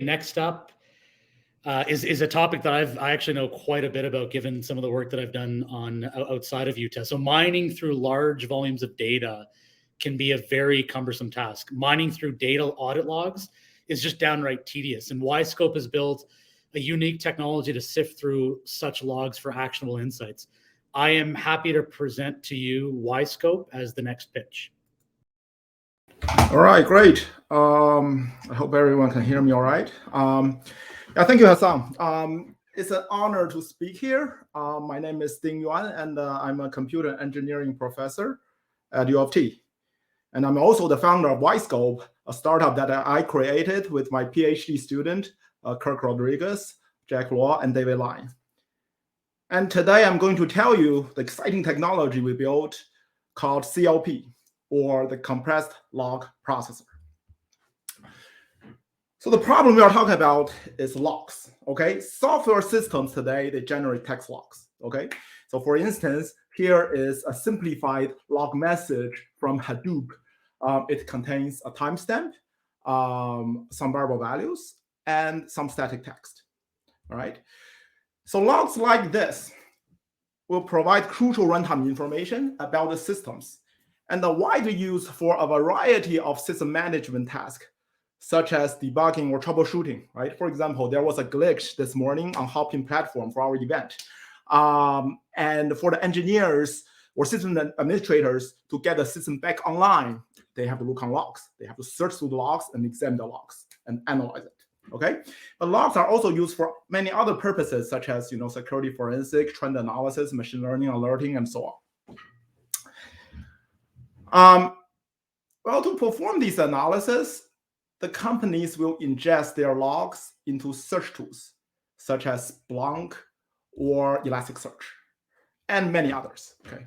Next up is a topic that I actually know quite a bit about, given some of the work that I've done on outside of Utah. So mining through large volumes of data can be a very cumbersome task. Mining through data audit logs is just downright tedious, and Yscope has built a unique technology to sift through such logs for actionable insights. I am happy to present to you Yscope as the next pitch. All right, great. I hope everyone can hear me all right. Yeah, thank you, Hassan. It's an honor to speak here. My name is Ding Yuan, and I'm a computer engineering professor at U of T. And I'm also the founder of Yscope, a startup that I created with my PhD student, Kirk Rodriguez, Jack Law, and David Line. And today I'm going to tell you the exciting technology we built called CLP, or the compressed log processor. So the problem we are talking about is logs, okay? Software systems today, they generate text logs, okay? So for instance, here is a simplified log message from Hadoop. It contains a timestamp, some variable values, and some static text, all right? So logs like this will provide crucial runtime information about the systems and are widely used for a variety of system management tasks, such as debugging or troubleshooting, right? For example, there was a glitch this morning on Hopin platform for our event. And for the engineers or system administrators to get the system back online, they have to look on logs. They have to search through the logs and examine the logs and analyze it, okay? But logs are also used for many other purposes, such as security forensic, trend analysis, machine learning, alerting, and so on. Well, to perform these analysis, the companies will ingest their logs into search tools, such as Splunk or Elasticsearch, and many others, okay?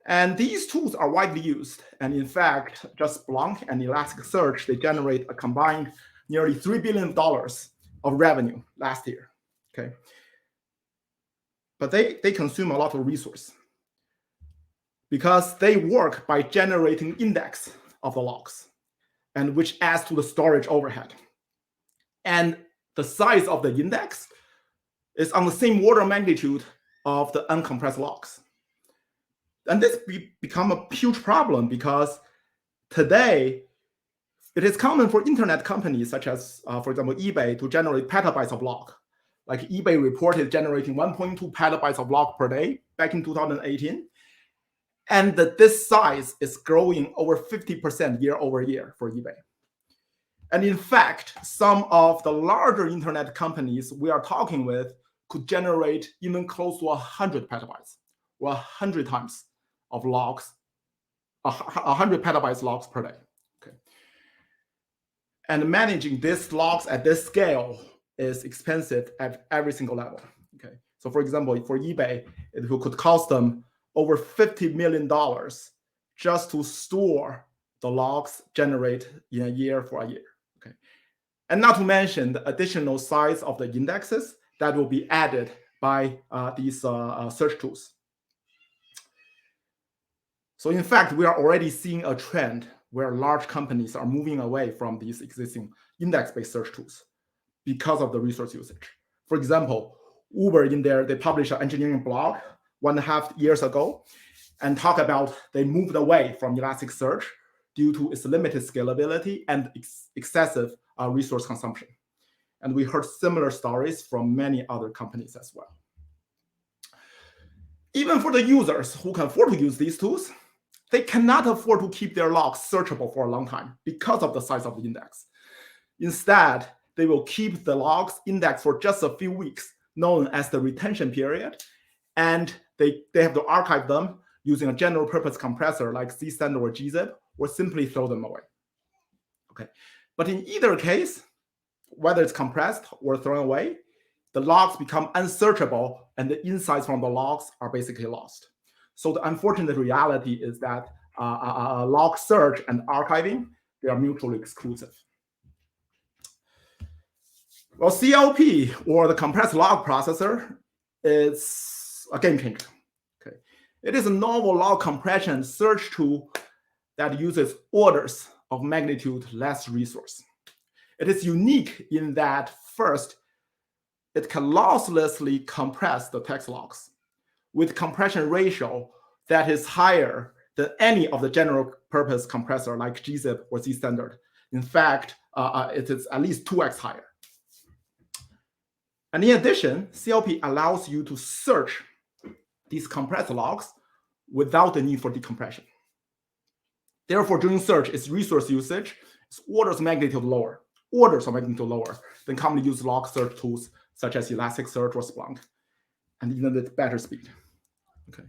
And these tools are widely used. And in fact, just Splunk and Elasticsearch, they generate a combined nearly $3 billion of revenue last year, okay? But they consume a lot of resource because they work by generating index of the logs, and which adds to the storage overhead. And the size of the index is on the same order of magnitude of the uncompressed logs. And this become a huge problem because today, it is common for internet companies such as, for example, eBay to generate petabytes of log. Like eBay reported generating 1.2 petabytes of log per day back in 2018. And this size is growing over 50% year over year for eBay. And in fact, some of the larger internet companies we are talking with could generate even close to 100 petabytes, or 100 times of logs, 100 petabytes logs per day. Okay. And managing these logs at this scale is expensive at every single level. Okay. So for example, for eBay, it could cost them over $50 million just to store the logs generate in a year for a year. Okay. And not to mention the additional size of the indexes that will be added by these search tools. So in fact, we are already seeing a trend where large companies are moving away from these existing index-based search tools because of the resource usage. For example, Uber they published an engineering blog 1.5 years ago and talk about they moved away from Elasticsearch due to its limited scalability and excessive resource consumption. And we heard similar stories from many other companies as well. Even for the users who can afford to use these tools, they cannot afford to keep their logs searchable for a long time because of the size of the index. Instead, they will keep the logs indexed for just a few weeks, known as the retention period, and they have to archive them using a general purpose compressor like zstandard or gzip, or simply throw them away. Okay, but in either case, whether it's compressed or thrown away, the logs become unsearchable and the insights from the logs are basically lost. So the unfortunate reality is that log search and archiving, they are mutually exclusive. Well, CLP, or the compressed log processor, is a game changer. Okay, it is a novel log compression search tool that uses orders of magnitude less resource. It is unique in that, first, it can losslessly compress the text logs with compression ratio that is higher than any of the general purpose compressor like gzip or zstandard. In fact, it is at least 2x higher. And in addition, CLP allows you to search these compressed logs without the need for decompression. Therefore, during search, its resource usage is orders of magnitude lower than commonly used log search tools such as Elasticsearch or Splunk, and even with better speed. Okay,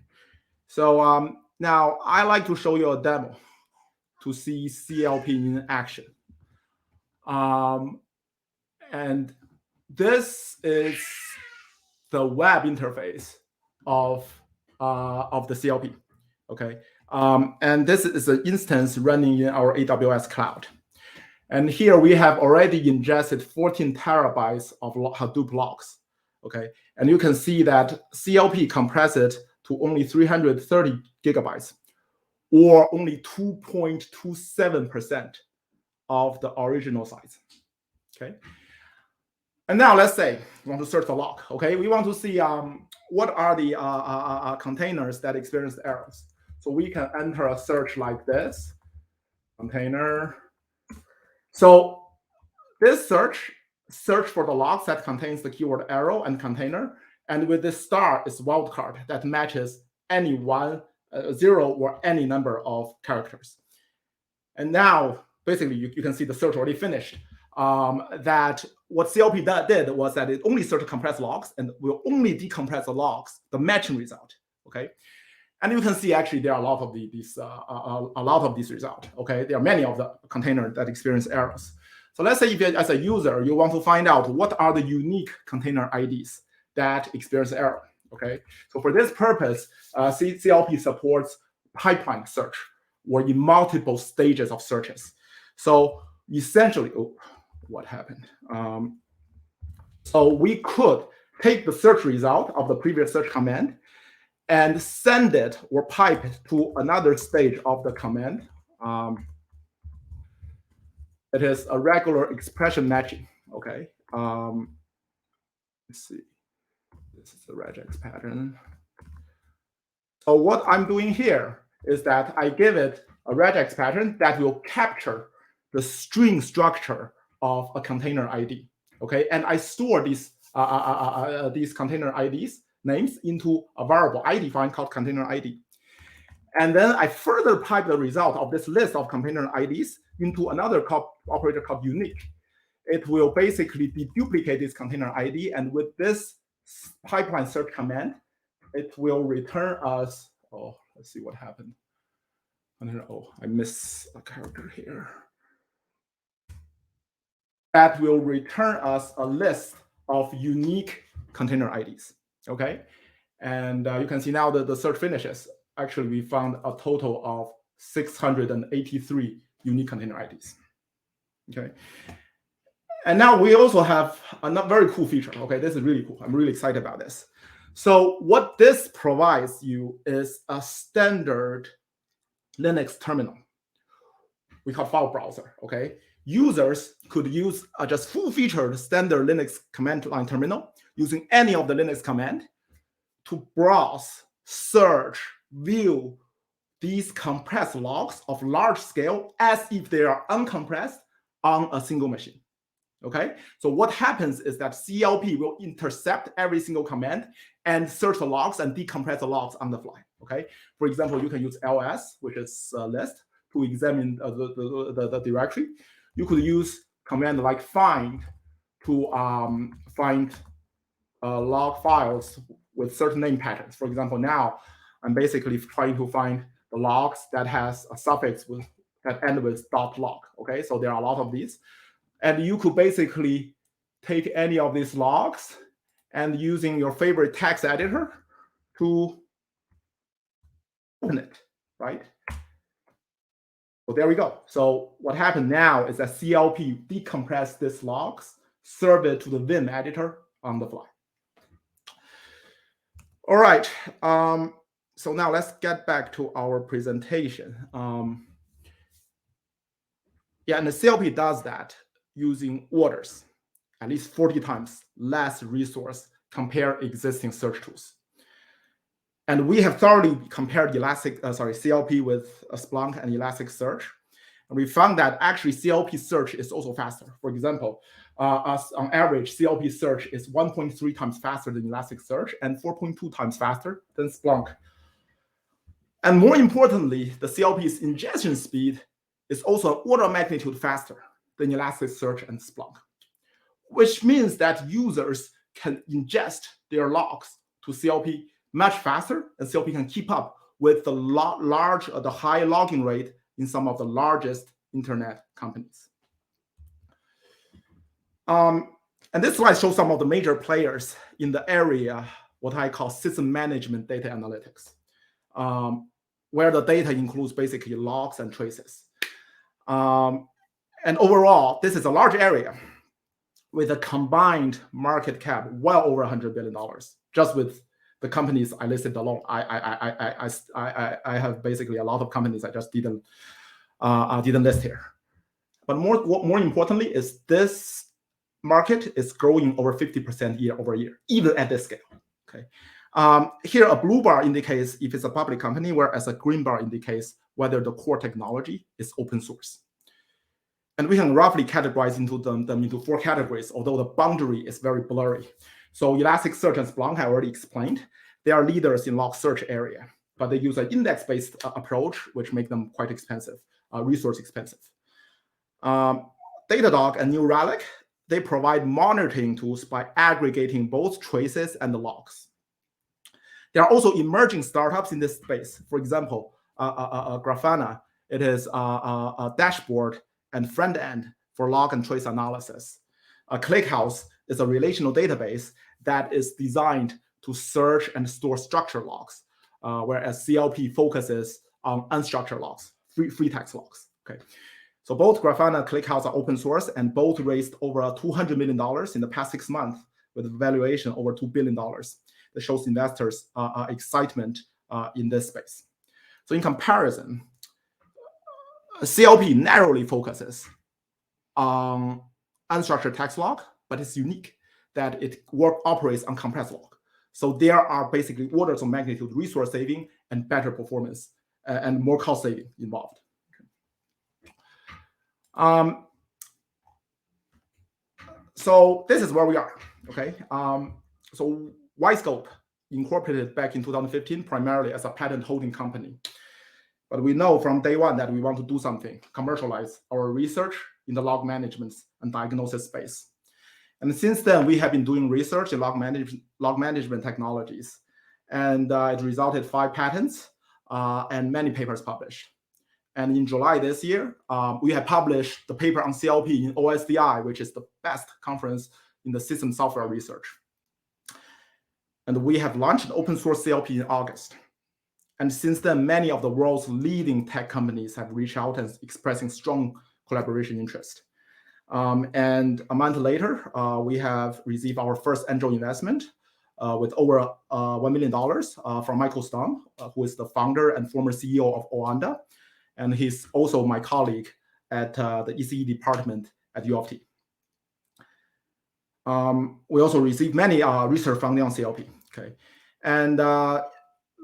so now I like to show you a demo to see CLP in action. And this is the web interface of the CLP. Okay, and this is an instance running in our AWS cloud. And here we have already ingested 14 terabytes of Hadoop logs. Okay, and you can see that CLP compressed it to only 330 gigabytes, or only 2.27% of the original size. Okay, and now let's say we want to search the log. Okay, we want to see what are the containers that experience errors. So we can enter a search like this, container. So this search for the logs that contains the keyword arrow and container, and with this star is wildcard that matches any 1, 0, or any number of characters. And now, basically, you can see the search already finished. That what CLP did was that it only searched compressed logs and will only decompress the logs, the matching result. Okay, and you can see actually there are a lot of these results. Okay, there are many of the containers that experience errors. So let's say if as a user you want to find out what are the unique container IDs that experience error. Okay, so for this purpose, CLP supports pipeline search, or in multiple stages of searches. So essentially, what happened? So we could take the search result of the previous search command and send it or pipe it to another stage of the command. It is a regular expression matching. Okay. Let's see. This is the regex pattern. So what I'm doing here is that I give it a regex pattern that will capture the string structure of a container ID. Okay, and I store these container IDs names into a variable I define called container ID. And then I further pipe the result of this list of container IDs into another operator called unique. It will basically deduplicate this container ID, and with this pipeline search command, it will return us, let's see what happened. I miss a character here. That will return us a list of unique container IDs. Okay, and you can see now that the search finishes. Actually, we found a total of 683 unique container IDs. Okay, and now we also have a very cool feature. Okay, this is really cool. I'm really excited about this. So what this provides you is a standard Linux terminal. We call file browser. Okay, users could use a just full-featured standard Linux command line terminal using any of the Linux command to browse, search, view these compressed logs of large scale as if they are uncompressed on a single machine. Okay, so what happens is that CLP will intercept every single command and search the logs and decompress the logs on the fly. Okay, for example, you can use ls, which is a list, to examine the directory. You could use command like find to find log files with certain name patterns. For example, now I'm basically trying to find the logs that has a suffix that end with .log. Okay, so there are a lot of these, and you could basically take any of these logs and using your favorite text editor to open it, right? So there we go. So what happened now is that CLP decompressed these logs, serve it to the Vim editor on the fly. All right. So now let's get back to our presentation. Yeah, and the CLP does that using orders, at least 40 times less resource compared existing search tools. And we have thoroughly compared CLP with Splunk and Elasticsearch. And we found that actually CLP search is also faster. For example, on average, CLP search is 1.3 times faster than Elasticsearch and 4.2 times faster than Splunk. And more importantly, the CLP's ingestion speed is also an order of magnitude faster than Elasticsearch and Splunk, which means that users can ingest their logs to CLP much faster, and CLP can keep up with the high logging rate in some of the largest internet companies. And this slide shows some of the major players in the area, what I call system management data analytics, where the data includes basically logs and traces. And overall, this is a large area with a combined market cap well over $100 billion, just with the companies I listed alone. I have basically a lot of companies I just didn't list here. But more importantly is this market is growing over 50% year over year, even at this scale. Okay. Here, a blue bar indicates if it's a public company, whereas a green bar indicates whether the core technology is open source. And we can roughly categorize them into four categories, although the boundary is very blurry. So Elasticsearch and Splunk, I already explained. They are leaders in log search area, but they use an index-based approach, which make them quite expensive, resource expensive. Datadog and New Relic, they provide monitoring tools by aggregating both traces and the logs. There are also emerging startups in this space. For example, Grafana, it is a dashboard and front end for log and trace analysis. ClickHouse is a relational database that is designed to search and store structured logs, whereas CLP focuses on unstructured logs, free text logs. Okay, so both Grafana and ClickHouse are open source, and both raised over $200 million in the past 6 months with a valuation over $2 billion. That shows investors' excitement in this space. So in comparison, CLP narrowly focuses on unstructured text log, but it's unique that it operates on compressed log. So there are basically orders of magnitude resource saving and better performance and more cost saving involved. So this is where we are. Okay. So Yscope incorporated back in 2015 primarily as a patent holding company. But we know from day one that we want to do something, commercialize our research in the log management and diagnosis space. And since then, we have been doing research in log management technologies. And it resulted 5 patents and many papers published. And in July this year, we have published the paper on CLP in OSDI, which is the best conference in the system software research. And we have launched an open source CLP in August. And since then, many of the world's leading tech companies have reached out and expressing strong collaboration interest. And a month later, we have received our first angel investment with over $1 million from Michael Stum, who is the founder and former CEO of Oanda. And he's also my colleague at the ECE department at U of T. We also received many research funding on CLP. Okay, and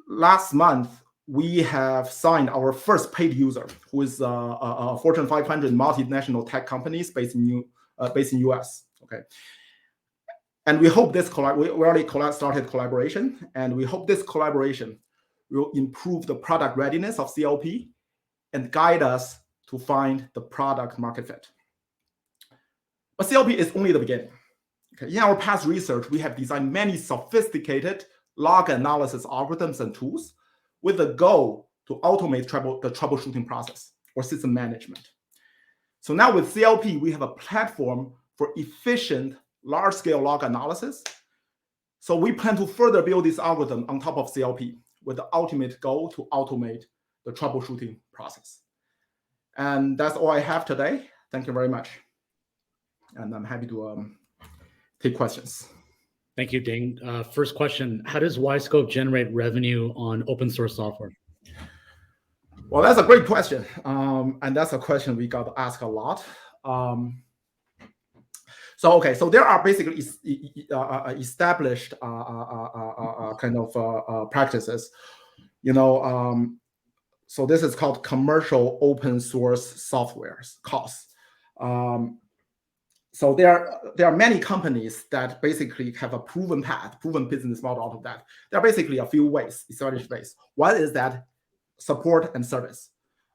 last month we have signed our first paid user, who is a Fortune 500 multinational tech companies based in US. Okay, and we hope this we already started collaboration, and we hope this collaboration will improve the product readiness of CLP and guide us to find the product market fit. But CLP is only the beginning. Okay. In our past research, we have designed many sophisticated log analysis algorithms and tools with the goal to automate the troubleshooting process or system management. So now with CLP, we have a platform for efficient large-scale log analysis. So we plan to further build this algorithm on top of CLP with the ultimate goal to automate the troubleshooting process. And that's all I have today. Thank you very much. And I'm happy to take questions. Thank you, Ding. First question, how does Yscope generate revenue on open source software? Well, that's a great question. And that's a question we got asked a lot. So there are basically established kind of practices, so this is called commercial open source software costs. So there are many companies that basically have a proven path, proven business model out of that. There are basically a few established ways. One is that support and service.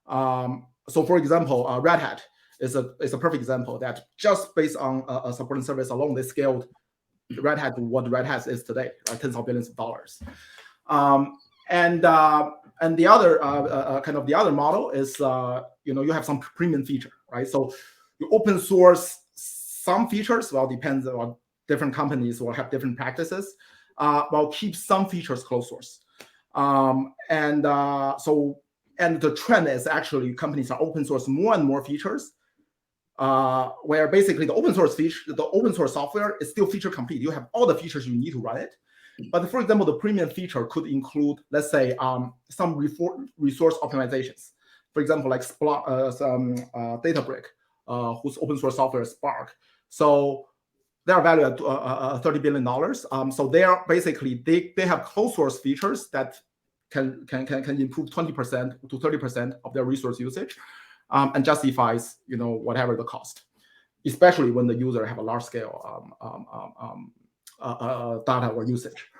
So for example, Red Hat is a perfect example that just based on a support and service alone, they scaled Red Hat to what Red Hat is today, tens of billions of dollars. And the other kind of the other model is you have some premium feature, right? So you open source some features. Well, depends on different companies will have different practices. Well, keep some features closed source. And the trend is actually companies are open source more and more features, where basically the open source software is still feature complete. You have all the features you need to run it. But for example, the premium feature could include, let's say, some resource optimizations. For example, like Databricks, whose open source software is Spark. So they are valued at $30 billion. So they are basically they have closed source features that can improve 20% to 30% of their resource usage, and justifies whatever the cost, especially when the user have a large scale data or usage.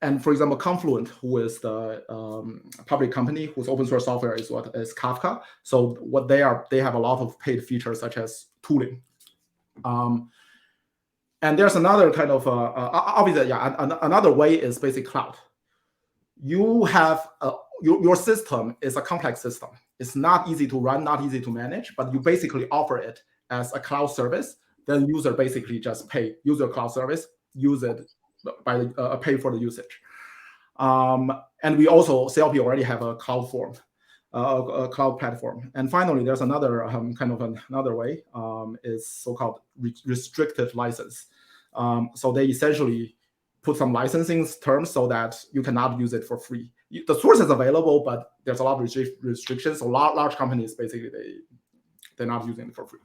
And for example, Confluent, who is the public company whose open source software is Kafka. So what they have a lot of paid features such as tooling. And there's another kind of obviously, another way is basic cloud. You have your system is a complex system. It's not easy to run, not easy to manage, but you basically offer it as a cloud service. Then user basically just use your cloud service, use it by pay for the usage. And we also CLP already have a cloud form, a cloud platform. And finally, there's another another way is so-called restricted license. So they essentially put some licensing terms so that you cannot use it for free. The source is available, but there's a lot of restrictions. So large companies basically they're not using it for free.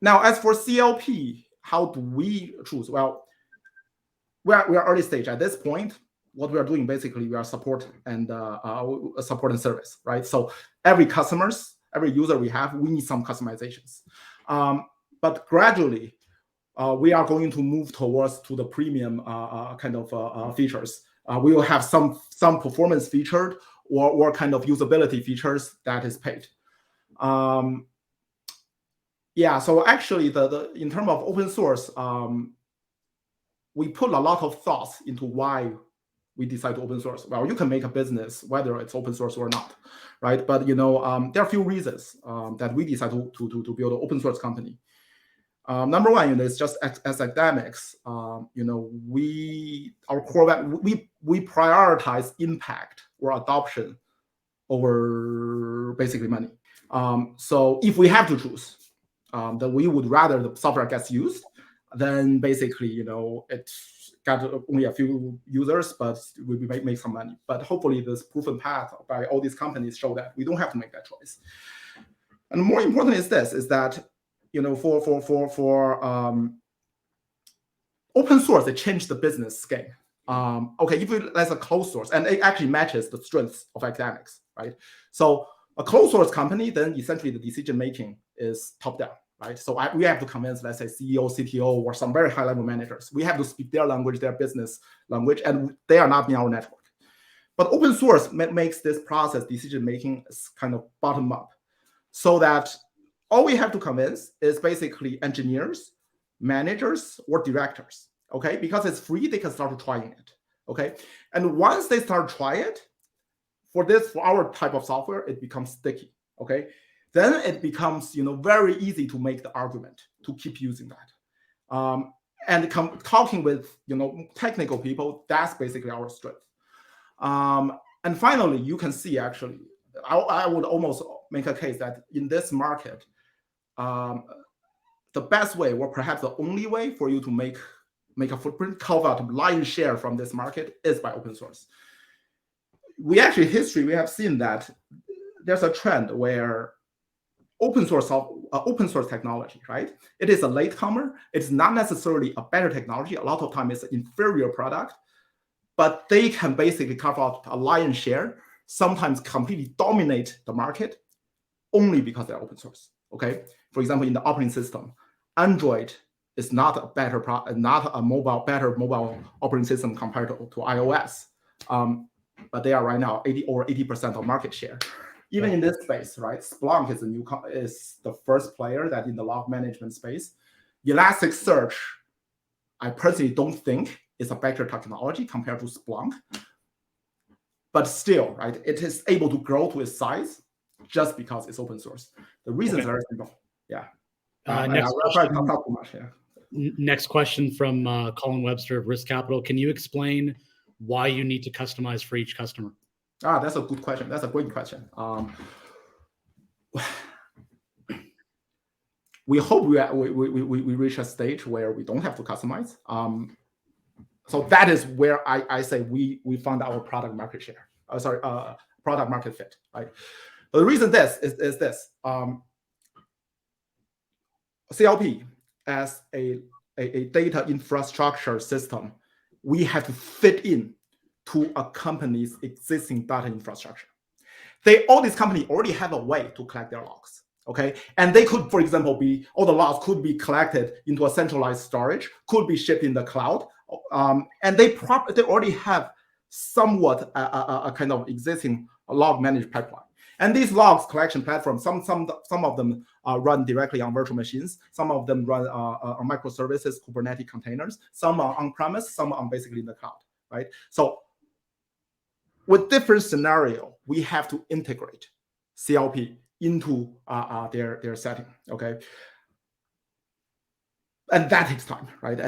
Now, as for CLP, how do we choose? Well, we are early stage at this point. What we are doing basically, we are support and service, right? So every user we have, we need some customizations. But gradually, we are going to move towards to the premium kind of features. We will have some performance featured or kind of usability features that is paid. Yeah, so actually, in terms of open source, we put a lot of thoughts into why we decide to open source. Well, you can make a business whether it's open source or not, right? But there are a few reasons that we decide to build an open source company. Number one, it's just as academics, we prioritize impact or adoption over basically money. So if we have to choose, then we would rather the software gets used than basically it's got only a few users, but we make some money. But hopefully this proven path by all these companies show that we don't have to make that choice. And more important is that for open source, it changed the business game. Okay, if that's a closed source, and it actually matches the strengths of academics, right? So a closed source company, then essentially the decision making is top down, right? So we have to convince, let's say, CEO, CTO, or some very high level managers. We have to speak their language, their business language, and they are not in our network. But open source makes this process, decision making, kind of bottom up, so that all we have to convince is basically engineers, managers, or directors, okay? Because it's free, they can start trying it, okay? And once they start trying it, for our type of software, it becomes sticky, okay? Then it becomes, very easy to make the argument to keep using that. And talking with, technical people, that's basically our strength. And finally, you can see actually, I would almost make a case that in this market, the best way, or perhaps the only way for you to make a footprint, carve out lion's share from this market, is by open source. We have seen that there's a trend where open source technology, right? It is a latecomer. It's not necessarily a better technology. A lot of time it's an inferior product, but they can basically carve out a lion's share, sometimes completely dominate the market only because they're open source. Okay, for example, in the operating system, Android is not a better better mobile operating system compared to iOS, but they are right now over 80% of market share. Even in this space, right? Splunk is the first player that in the log management space. Elasticsearch, I personally don't think is a better technology compared to Splunk, but still, right? It is able to grow to its size just because it's open source. The reasons are simple. Yeah. Next question from Colin Webster of Risk Capital. Can you explain why you need to customize for each customer? That's a good question. That's a great question. We hope we reach a stage where we don't have to customize. So that is where I say we found our product market share. Product market fit. Right. But the reason is this. CLP as a data infrastructure system, we have to fit in to a company's existing data infrastructure. All these companies already have a way to collect their logs. Okay, and they could, for example, all the logs could be collected into a centralized storage, could be shipped in the cloud, and they already have somewhat a kind of existing log managed pipeline. And these logs collection platforms, some of them run directly on virtual machines, some of them run on microservices, Kubernetes containers, some are on-premise, some are basically in the cloud, right? So with different scenario, we have to integrate CLP into their setting, okay? And that takes time, right?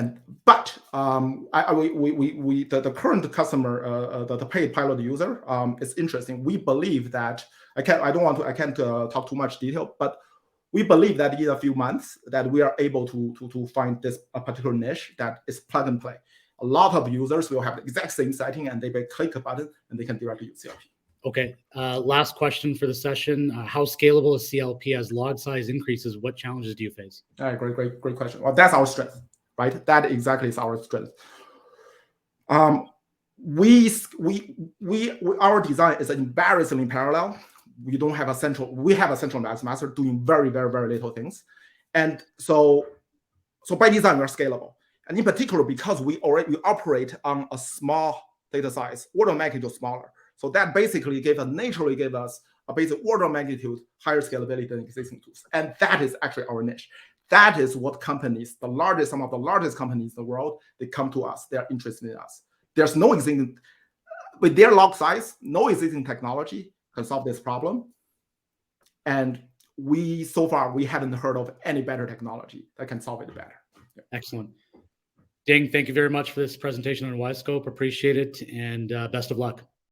But the current customer, the paid pilot user, is interesting. We believe that I can't talk too much detail, but we believe that in a few months that we are able to find this particular niche that is plug and play. A lot of users will have the exact same setting, and they may click a button and they can directly use CLP. Okay. Last question for the session. How scalable is CLP as log size increases? What challenges do you face? All right, great question. Well, that's our strength, right? That exactly is our strength. Our design is embarrassingly parallel. We have a central master doing very, very, very little things. And so by design, we're scalable. And in particular, because we operate on a small data size, order of magnitude smaller. So that basically naturally gave us a basic order of magnitude higher scalability than existing tools. And that is actually our niche. That is what companies, some of the largest companies in the world, they come to us. They're interested in us. There's no existing, with their log size, no existing technology can solve this problem. And so far, we hadn't heard of any better technology that can solve it better. Yeah. Excellent. Ding, thank you very much for this presentation on Yscope. Appreciate it, and best of luck.